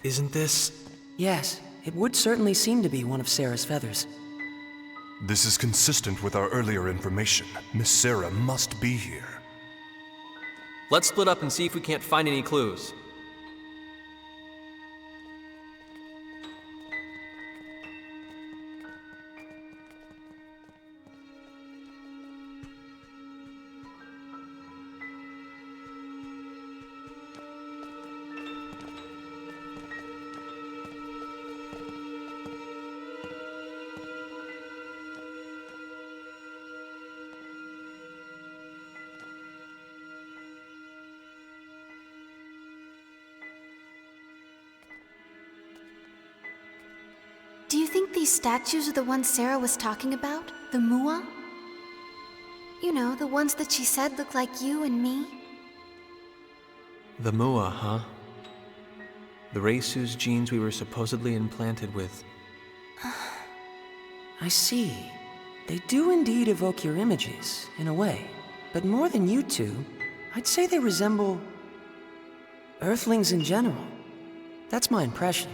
Isn't this? Yes, it would certainly seem to be one of Sarah's feathers. This is consistent with our earlier information. Miss Sarah must be here. Let's split up and see if we can't find any clues. Do you think these statues are the ones Sarah was talking about? The Mua? You know, the ones that she said look like you and me? The Mua, huh? The race whose genes we were supposedly implanted with. I see. They do indeed evoke your images, in a way. But more than you two, I'd say they resemble Earthlings in general. That's my impression.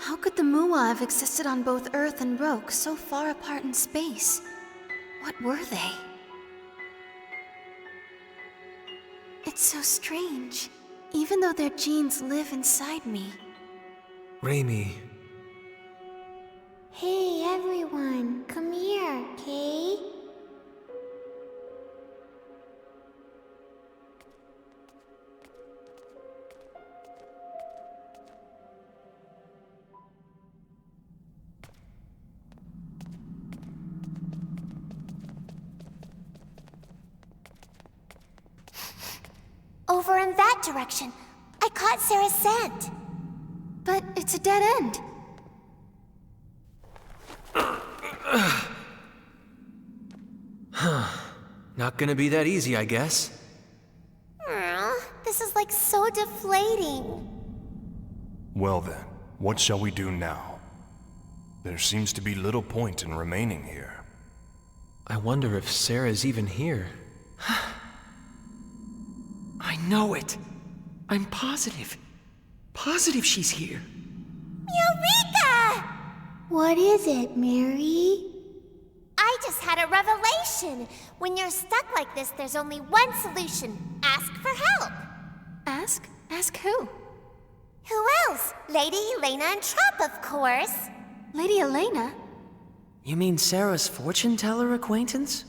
How could the Mua have existed on both Earth and Roke so far apart in space? What were they? It's so strange, even though their genes live inside me. Raimi. Hey everyone, come here, okay? Over in that direction. I caught Sarah's scent. But it's a dead end. Not gonna be that easy, I guess. This is like so deflating. Well then, what shall we do now? There seems to be little point in remaining here. I wonder if Sarah's even here. I know it. I'm positive. Positive she's here. Eureka! What is it, Mary? I just had a revelation. When you're stuck like this, there's only one solution. Ask for help. Ask? Ask who? Who else? Lady Elena and Trop, of course. Lady Elena? You mean Sarah's fortune teller acquaintance?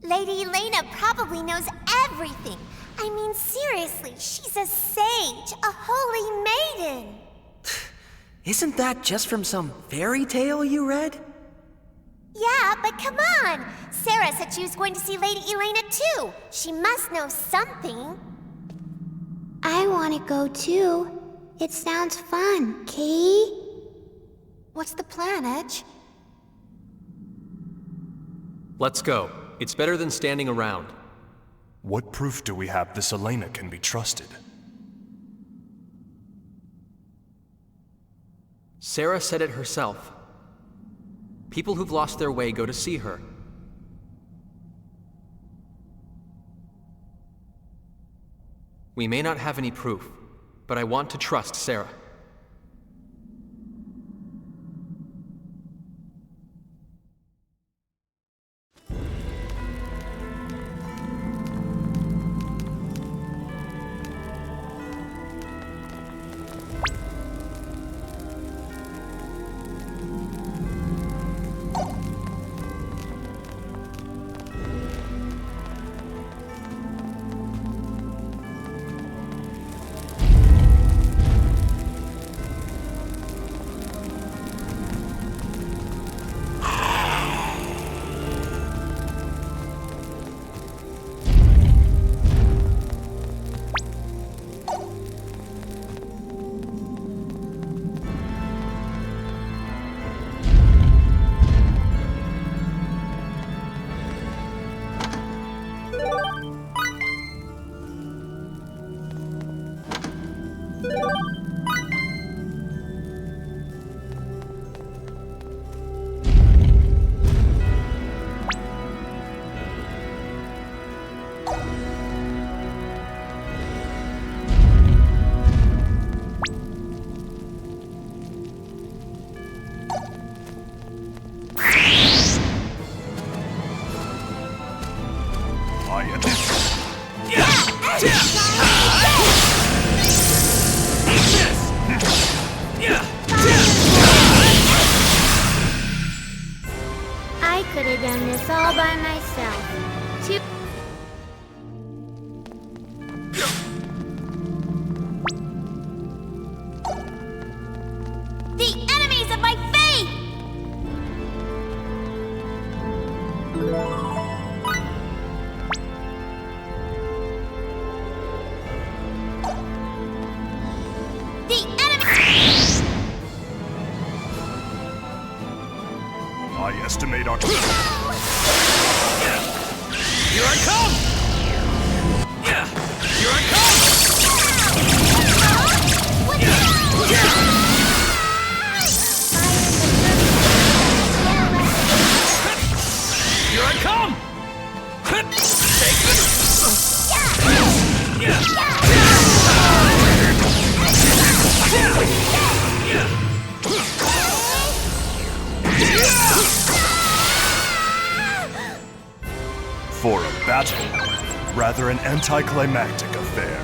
Lady Elena probably knows everything. I mean, seriously, she's a sage, a holy maiden. Isn't that just from some fairy tale you read? Yeah, but come on. Sarah said she was going to see Lady Elena too. She must know something. I want to go too. It sounds fun, Kay? What's the plan, Edge? Let's go. It's better than standing around. What proof do we have this Elena can be trusted? Sarah said it herself. People who've lost their way go to see her. We may not have any proof, but I want to trust Sarah. have done this all by myself. The enemies of my faith! I estimate our... Here I come! Here I come! Here I come! Take For a battle, rather an anticlimactic affair.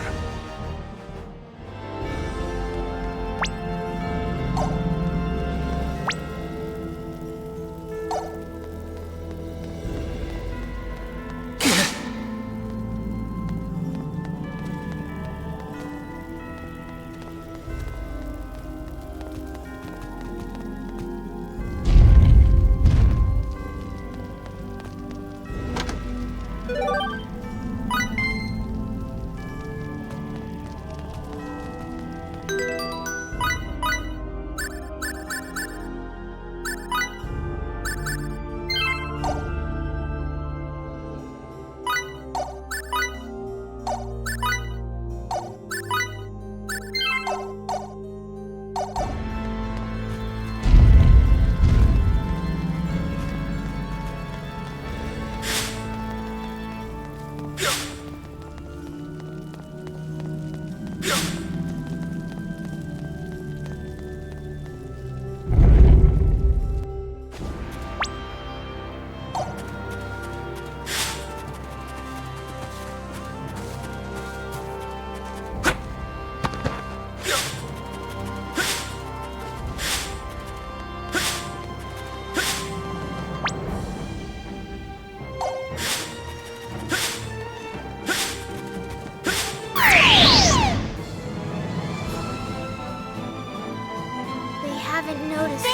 Haven't noticed.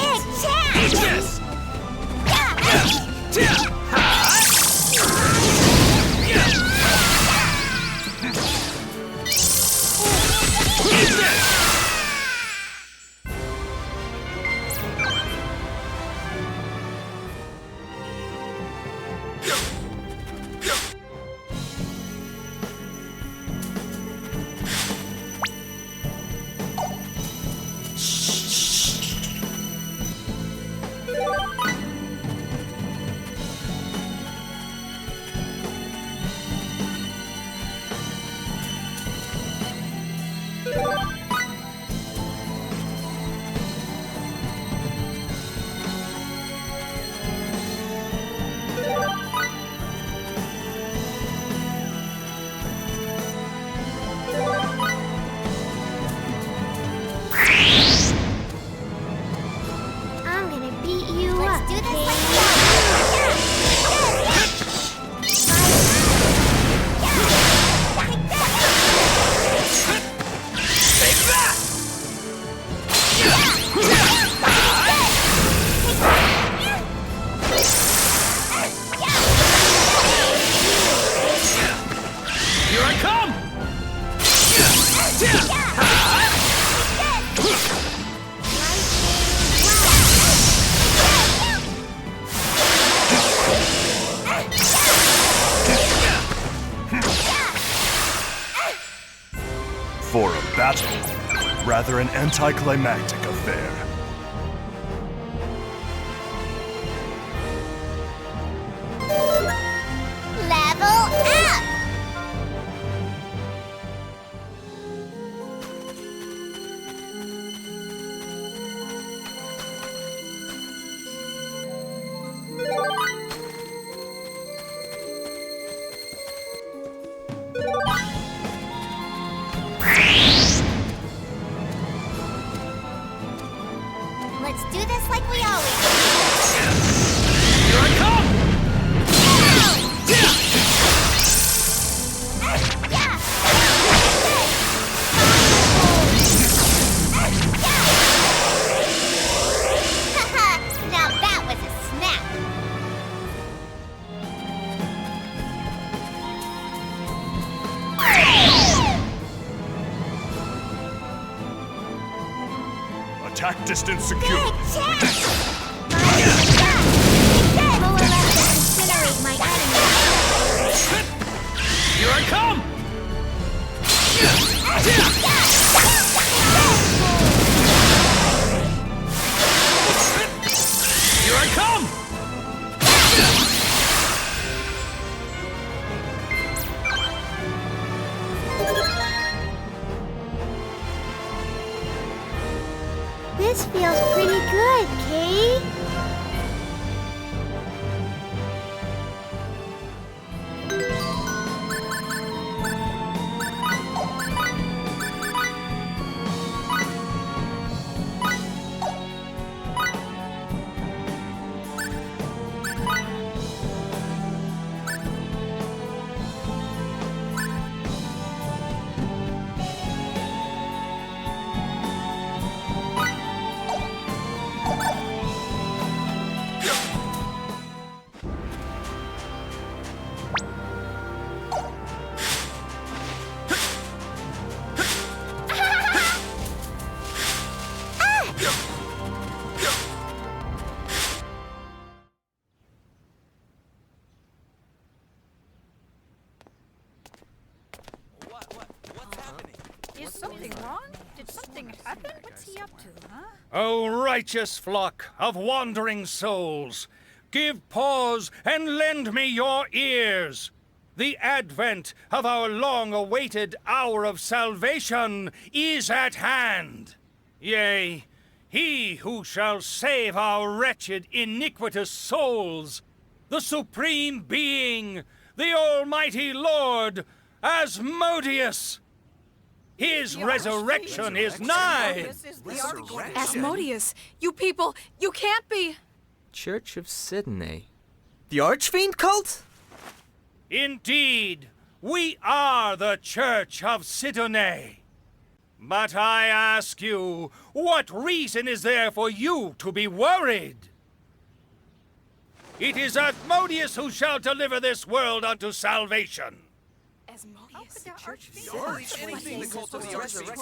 Eat this! I'm gonna beat you up. Let's do this like Take that! Here I come! For a battle, rather an anticlimactic affair. level up. Let's do this like we always do. Here I come! Attack distance secured. Good chance! Muller left to incinerate my enemy. Here I come! Here I come! This feels pretty good, Kate. Is something wrong? Did something happen? What's he up to, huh? O righteous flock of wandering souls, give pause and lend me your ears. The advent of our long-awaited hour of salvation is at hand. Yea, he who shall save our wretched, iniquitous souls, the Supreme Being, the Almighty Lord, Asmodeus. His resurrection is nigh. Asmodeus, you people, you can't be. Church of Sidney. The Archfiend cult? Indeed, we are the Church of Sidonais. But I ask you, what reason is there for you to be worried? It is Asmodeus who shall deliver this world unto salvation.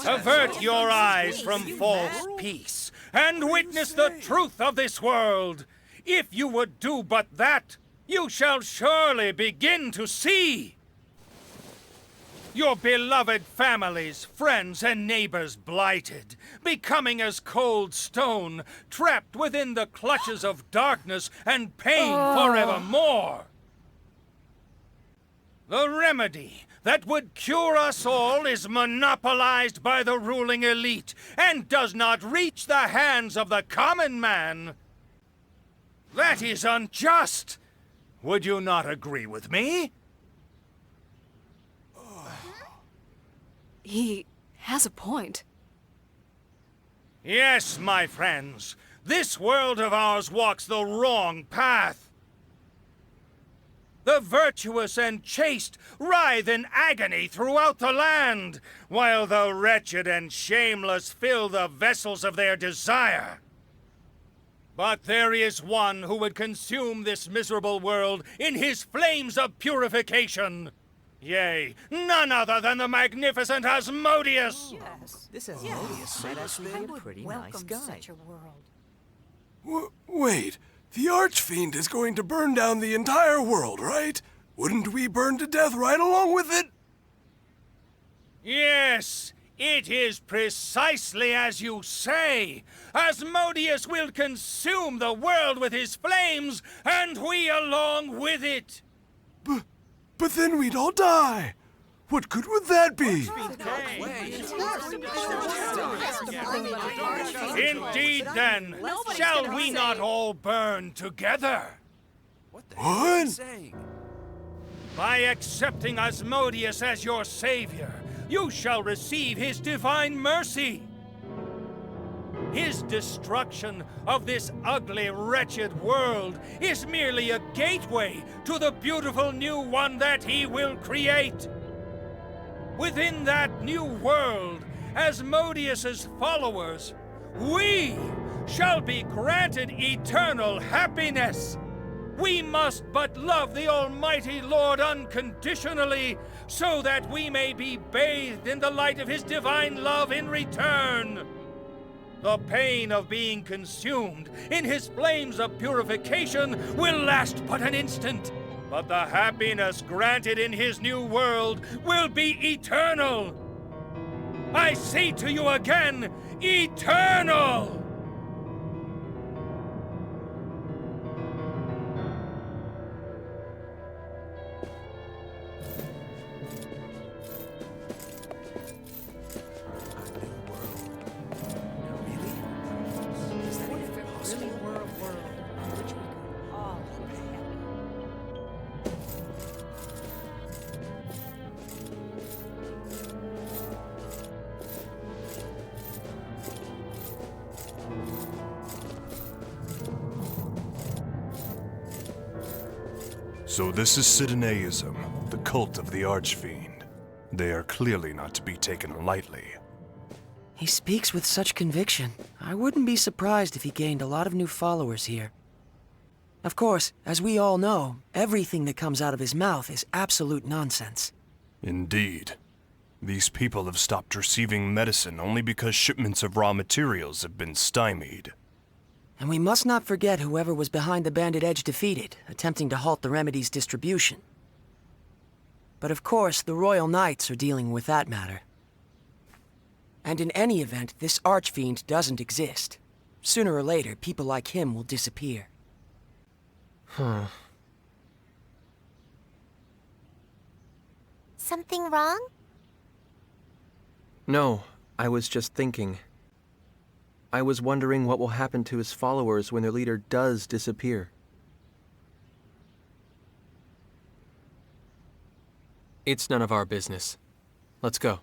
Avert your eyes from false peace, and witness the truth of this world. If you would do but that, you shall surely begin to see. Your beloved families, friends, and neighbors blighted, becoming as cold stone, trapped within the clutches of darkness and pain forevermore. The remedy that would cure us all is monopolized by the ruling elite and does not reach the hands of the common man. That is unjust. Would you not agree with me? He has a point. Yes, my friends. This world of ours walks the wrong path. The virtuous and chaste writhe in agony throughout the land, while the wretched and shameless fill the vessels of their desire. But there is one who would consume this miserable world in his flames of purification. Yea, none other than the magnificent Asmodeus. Yes. This Asmodeus might actually be a pretty nice guy. Such a world. Wait, the Archfiend is going to burn down the entire world, right? Wouldn't we burn to death right along with it? Yes, it is precisely as you say. Asmodeus will consume the world with his flames, and we along with it. But then we'd all die. What good would that be? Indeed, then, shall we not all burn together? What? By accepting Asmodeus as your savior, you shall receive his divine mercy. His destruction of this ugly, wretched world is merely a gateway to the beautiful new one that he will create. Within that new world, Asmodeus's followers, we shall be granted eternal happiness. We must but love the Almighty Lord unconditionally, so that we may be bathed in the light of his divine love in return. The pain of being consumed in his flames of purification will last but an instant. But the happiness granted in his new world will be eternal. I say to you again, eternal! So this is Sidoneism, the cult of the Archfiend. They are clearly not to be taken lightly. He speaks with such conviction. I wouldn't be surprised if he gained a lot of new followers here. Of course, as we all know, everything that comes out of his mouth is absolute nonsense. Indeed. These people have stopped receiving medicine only because shipments of raw materials have been stymied. And we must not forget whoever was behind the Bandit Edge defeated, attempting to halt the remedy's distribution. But of course, the Royal Knights are dealing with that matter. And in any event, this Archfiend doesn't exist. Sooner or later, people like him will disappear. Something wrong? No, I was just thinking. I was wondering what will happen to his followers when their leader does disappear. It's none of our business. Let's go.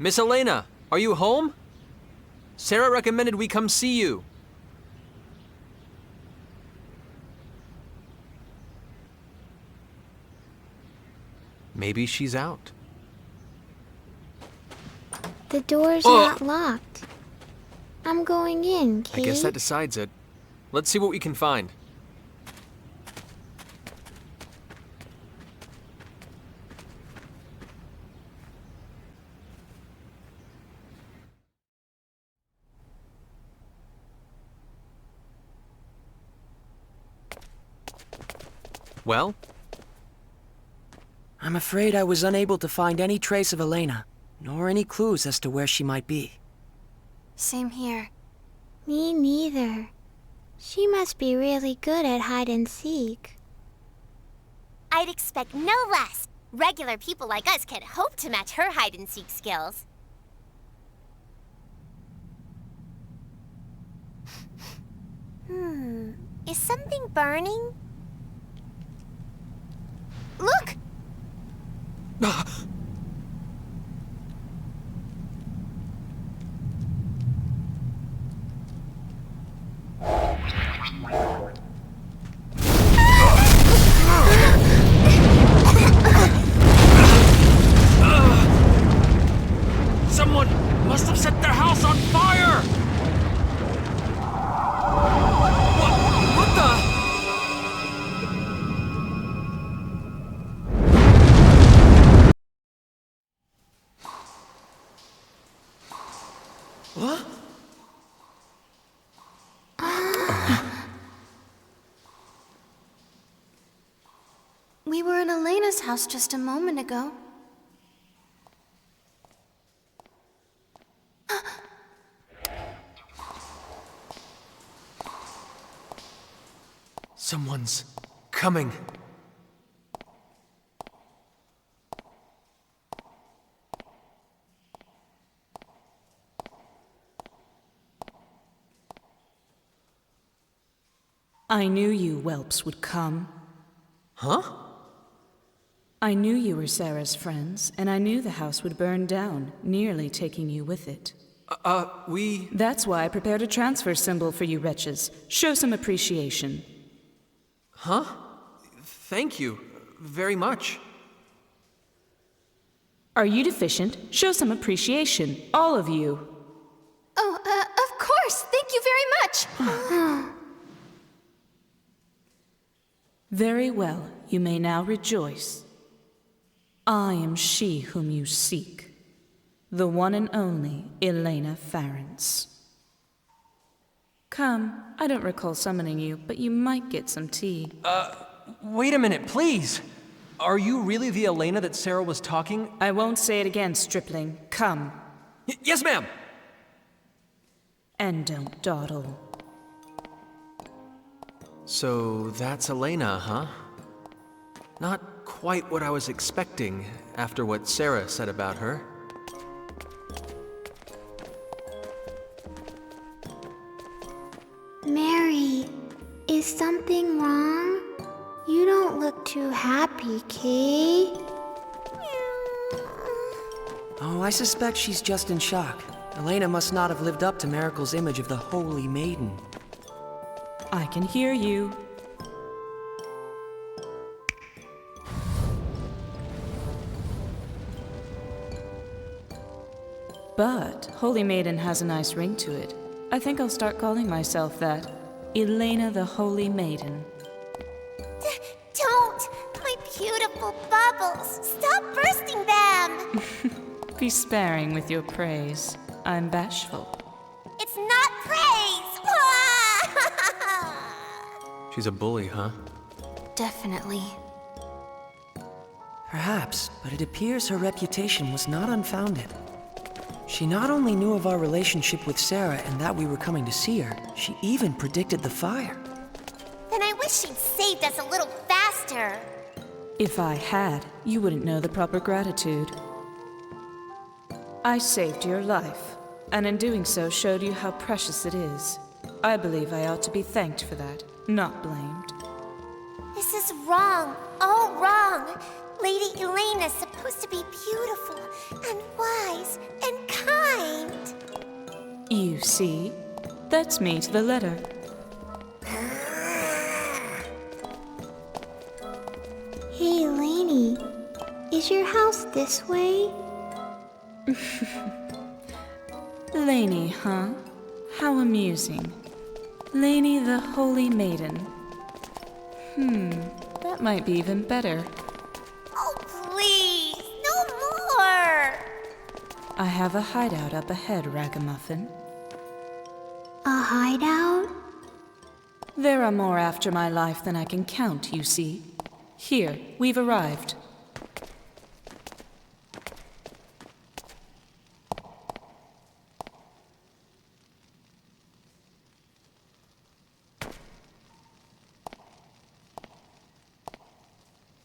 Miss Elena, are you home? Sarah recommended we come see you. Maybe she's out. The door's not locked. I'm going in, Kate. I guess that decides it. Let's see what we can find. Well? I'm afraid I was unable to find any trace of Elena, nor any clues as to where she might be. Same here. Me neither. She must be really good at hide and seek. I'd expect no less. Regular people like us can't hope to match her hide-and-seek skills. Is something burning? Look! Someone must have set their house on fire! What the? What? We were in Elena's house just a moment ago. Someone's coming. I knew you whelps would come. Huh? I knew you were Sarah's friends, and I knew the house would burn down, nearly taking you with it. We... That's why I prepared a transfer symbol for you wretches. Show some appreciation. Huh? Thank you. Very much. Are you deficient? Show some appreciation. All of you. Oh, of course. Thank you very much. Very well. You may now rejoice. I am she whom you seek. The one and only Elena Farrance. Come, I don't recall summoning you, but you might get some tea. Wait a minute, please! Are you really the Elena that Sarah was talking? I won't say it again, stripling. Come. Yes, ma'am! And don't dawdle. So that's Elena, huh? Not quite what I was expecting after what Sarah said about her. Mary, is something wrong? You don't look too happy, Kay. Oh, I suspect she's just in shock. Elena must not have lived up to Miracle's image of the Holy Maiden. I can hear you. But Holy Maiden has a nice ring to it. I think I'll start calling myself that. Elena the Holy Maiden. Don't! My beautiful bubbles! Stop bursting them! Be sparing with your praise. I'm bashful. It's not praise! She's a bully, huh? Definitely. Perhaps, but it appears her reputation was not unfounded. She not only knew of our relationship with Sarah and that we were coming to see her, she even predicted the fire. Then I wish she'd saved us a little faster. If I had, you wouldn't know the proper gratitude. I saved your life, and in doing so showed you how precious it is. I believe I ought to be thanked for that, not blamed. This is wrong. All wrong. Lady Elena's supposed to be beautiful and wise and kind. You see? That's me to the letter. Hey, Lainey, is your house this way? Lainey, huh? How amusing. Lainey the Holy Maiden. That might be even better. Oh, please, no more! I have a hideout up ahead, Ragamuffin. A hideout? There are more after my life than I can count, you see. Here, we've arrived.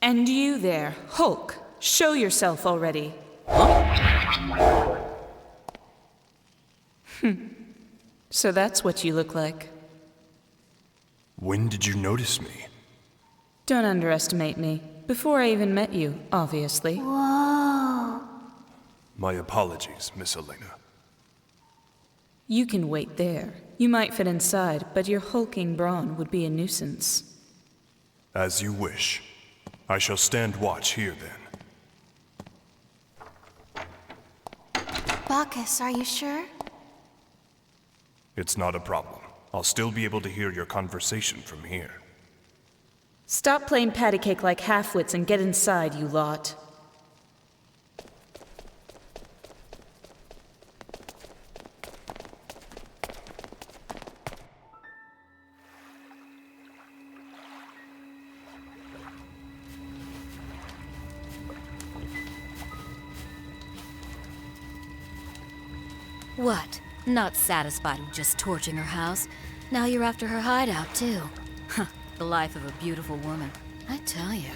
And you there, Hulk, show yourself already. So that's what you look like. When did you notice me? Don't underestimate me. Before I even met you, obviously. Whoa. My apologies, Miss Elena. You can wait there. You might fit inside, but your hulking brawn would be a nuisance. As you wish. I shall stand watch here then. Bacchus, are you sure? It's not a problem. I'll still be able to hear your conversation from here. Stop playing patty cake like half-wits and get inside, you lot. What? Not satisfied with just torching her house? Now you're after her hideout, too. Huh, the life of a beautiful woman, I tell you.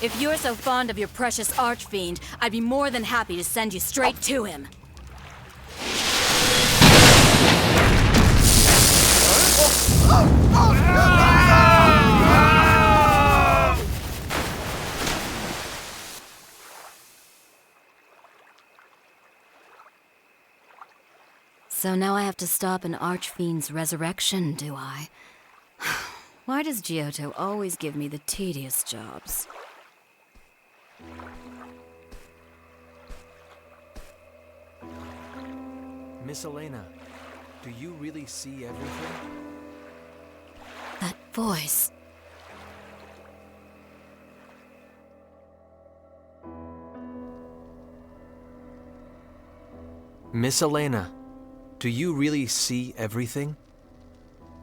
If you're so fond of your precious archfiend, I'd be more than happy to send you straight to him. So now I have to stop an archfiend's resurrection, do I? Why does Giotto always give me the tedious jobs? Miss Elena, do you really see everything? That voice. Miss Elena, do you really see everything?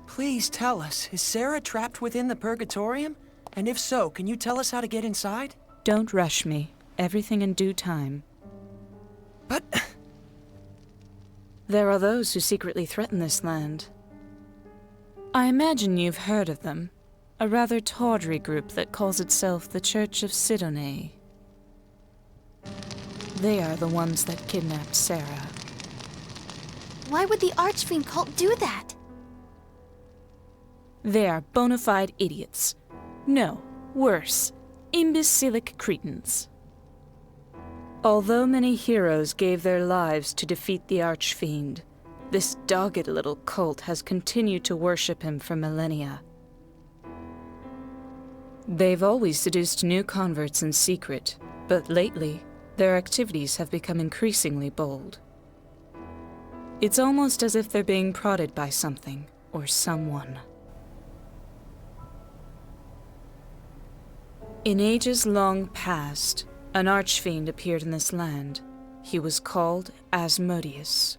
Please tell us, is Sarah trapped within the Purgatorium? And if so, can you tell us how to get inside? Don't rush me. Everything in due time. But... There are those who secretly threaten this land. I imagine you've heard of them. A rather tawdry group that calls itself the Church of Sidone. They are the ones that kidnapped Sarah. Why would the Archfiend cult do that? They are bona fide idiots. No, worse, imbecilic cretins. Although many heroes gave their lives to defeat the Archfiend, this dogged little cult has continued to worship him for millennia. They've always seduced new converts in secret, but lately, their activities have become increasingly bold. It's almost as if they're being prodded by something, or someone. In ages long past, an archfiend appeared in this land. He was called Asmodeus.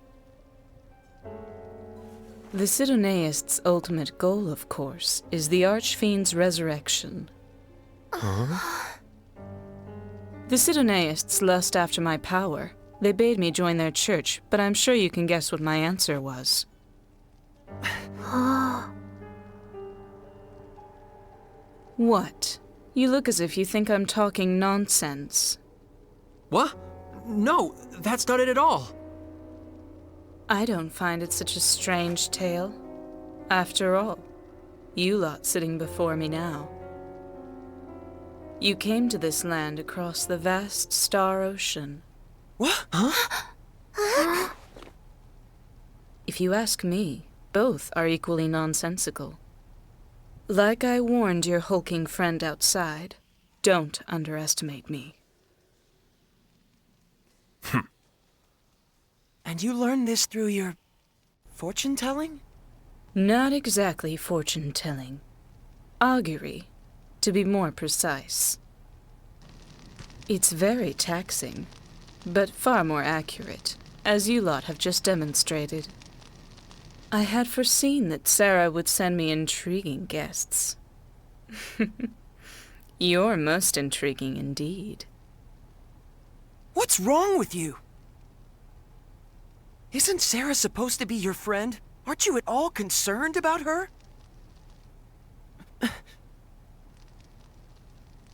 The Sidoneists' ultimate goal, of course, is the archfiend's resurrection. Huh? The Sidoneists lust after my power. They bade me join their church, but I'm sure you can guess what my answer was. What? You look as if you think I'm talking nonsense. What? No, that's not it at all. I don't find it such a strange tale. After all, you lot sitting before me now. You came to this land across the vast star ocean. What? Huh? If you ask me, both are equally nonsensical. Like I warned your hulking friend outside, don't underestimate me. And you learned this through your... fortune-telling? Not exactly fortune-telling. Augury, to be more precise. It's very taxing, but far more accurate, as you lot have just demonstrated. I had foreseen that Sarah would send me intriguing guests. You're most intriguing indeed. What's wrong with you? Isn't Sarah supposed to be your friend? Aren't you at all concerned about her?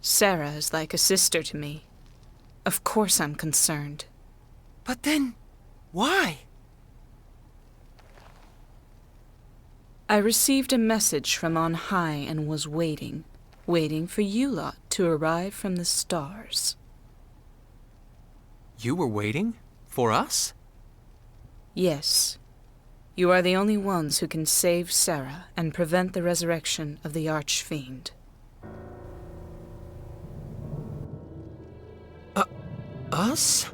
Sarah is like a sister to me, Of course I'm concerned. But then, why? I received a message from on high and was waiting for you lot to arrive from the stars. You were waiting? For us? Yes. You are the only ones who can save Sarah and prevent the resurrection of the Archfiend. Us?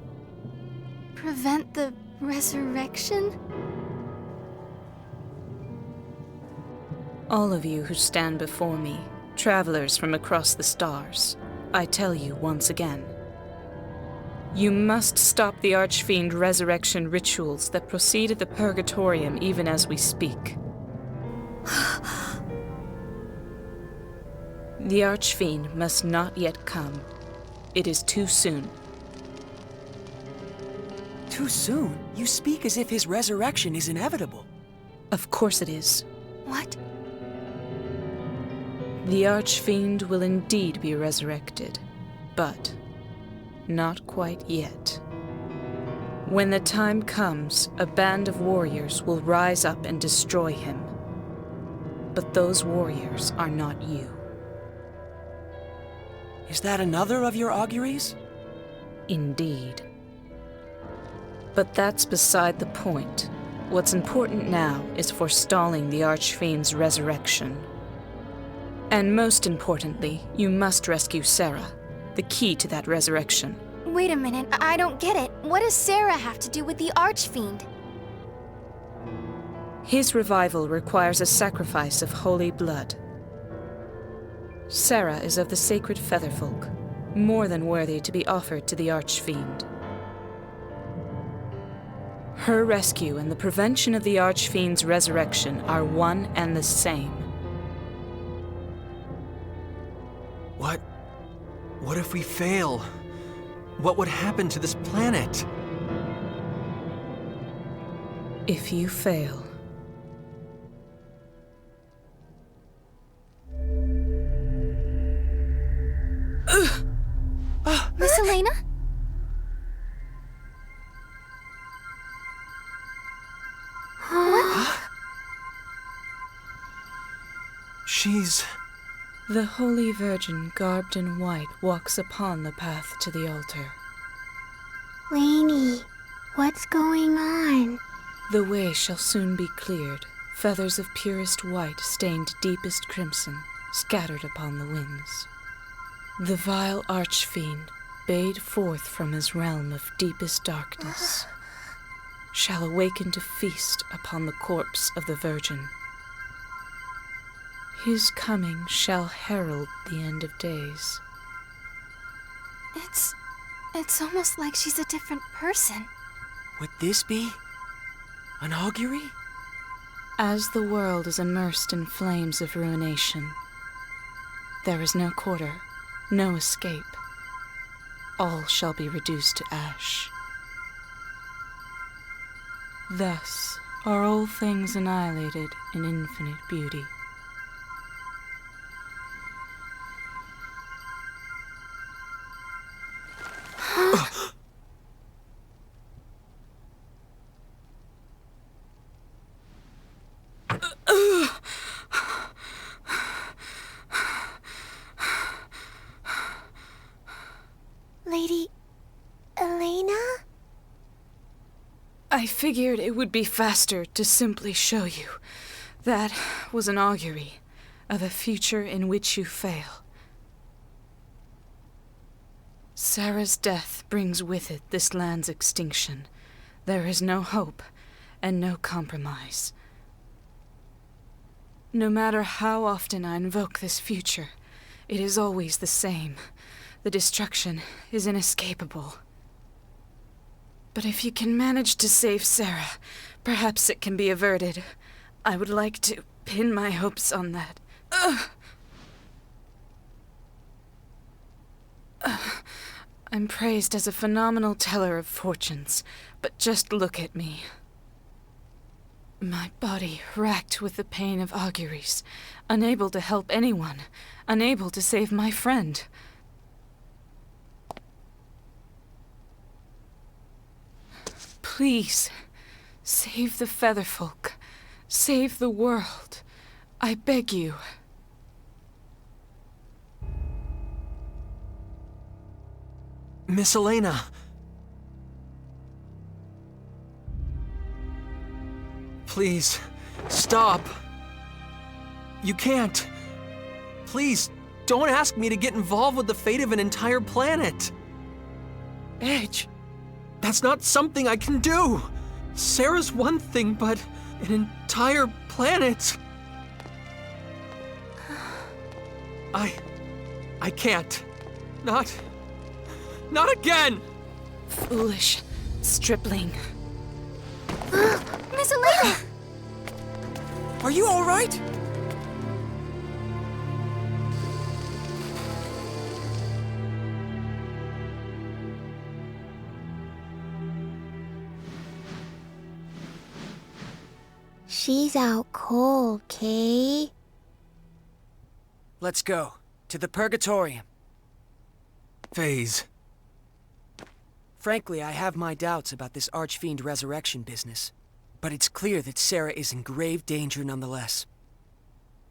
Prevent the resurrection? All of you who stand before me, travelers from across the stars, I tell you once again. You must stop the Archfiend resurrection rituals that proceed at the Purgatorium even as we speak. The Archfiend must not yet come. It is too soon. Too soon? You speak as if his resurrection is inevitable. Of course it is. What? The Archfiend will indeed be resurrected, but not quite yet. When the time comes, a band of warriors will rise up and destroy him. But those warriors are not you. Is that another of your auguries? Indeed. But that's beside the point. What's important now is forestalling the Archfiend's resurrection. And most importantly, you must rescue Sarah, the key to that resurrection. Wait a minute, I don't get it. What does Sarah have to do with the Archfiend? His revival requires a sacrifice of holy blood. Sarah is of the sacred Featherfolk, more than worthy to be offered to the Archfiend. Her rescue and the prevention of the Archfiend's resurrection are one and the same. What if we fail? What would happen to this planet? If you fail... Miss Elena? What? She's... The Holy Virgin, garbed in white, walks upon the path to the altar. Lainey, what's going on? The way shall soon be cleared, feathers of purest white stained deepest crimson, scattered upon the winds. The vile Archfiend, bayed forth from his realm of deepest darkness, shall awaken to feast upon the corpse of the Virgin. His coming shall herald the end of days. It's almost like she's a different person. Would this be an augury? As the world is immersed in flames of ruination, there is no quarter, no escape. All shall be reduced to ash. Thus are all things annihilated in infinite beauty. Lady Elena? I figured it would be faster to simply show you. That was an augury of a future in which you fail. Sarah's death brings with it this land's extinction. There is no hope and no compromise. No matter how often I invoke this future, it is always the same. The destruction is inescapable. But if you can manage to save Sarah, perhaps it can be averted. I would like to pin my hopes on that. I'm praised as a phenomenal teller of fortunes, but just look at me. My body racked with the pain of auguries, unable to help anyone, unable to save my friend. Please, save the Featherfolk. Save the world. I beg you. Miss Elena. Please, stop. You can't. Please, don't ask me to get involved with the fate of an entire planet. Edge, that's not something I can do. Sarah's one thing, but an entire planet. I can't. Not again! Foolish stripling. Miss Elena! Are you all right? She's out cold, Kay. Let's go. To the Purgatorium. Phase. Frankly, I have my doubts about this Archfiend resurrection business. But it's clear that Sarah is in grave danger nonetheless.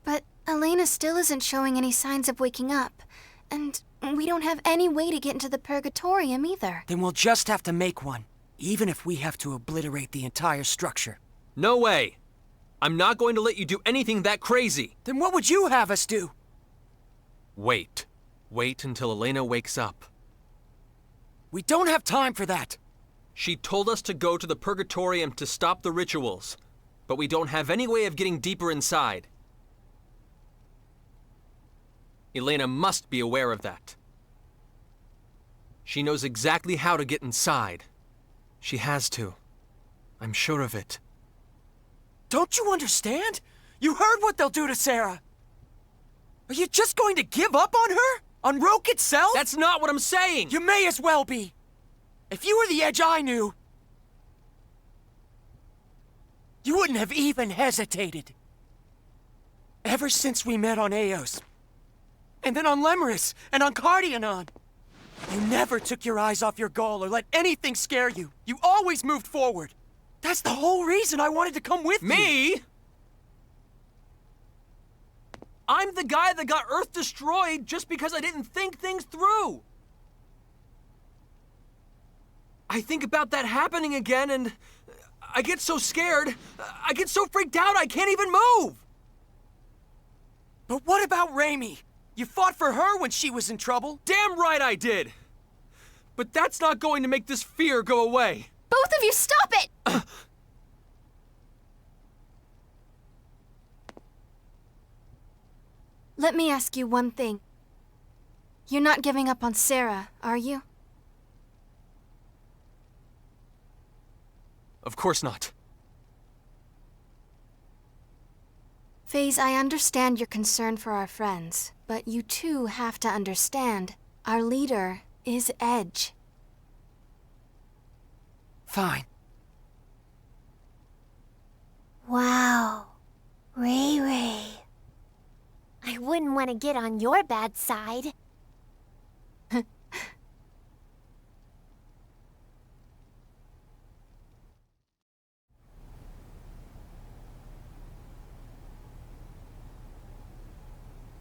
But Elena still isn't showing any signs of waking up. And we don't have any way to get into the Purgatorium either. Then we'll just have to make one, even if we have to obliterate the entire structure. No way! I'm not going to let you do anything that crazy! Then what would you have us do? Wait. Wait until Elena wakes up. We don't have time for that! She told us to go to the Purgatorium to stop the rituals, but we don't have any way of getting deeper inside. Elena must be aware of that. She knows exactly how to get inside. She has to. I'm sure of it. Don't you understand? You heard what they'll do to Sarah! Are you just going to give up on her? On Roke itself? That's not what I'm saying! You may as well be! If you were the Edge I knew, you wouldn't have even hesitated. Ever since we met on Eos, and then on Lemerus, and on Cardionon, you never took your eyes off your goal or let anything scare you. You always moved forward. That's the whole reason I wanted to come with you. Me? I'm the guy that got Earth destroyed just because I didn't think things through. I think about that happening again and I get so scared. I get so freaked out I can't even move. But what about Raimi? You fought for her when she was in trouble? Damn right I did. But that's not going to make this fear go away. Both of you, stop it! Let me ask you one thing. You're not giving up on Sarah, are you? Of course not. Phase, I understand your concern for our friends, but you too have to understand our leader is Edge. Fine. Wow. Ray Ray. I wouldn't want to get on your bad side.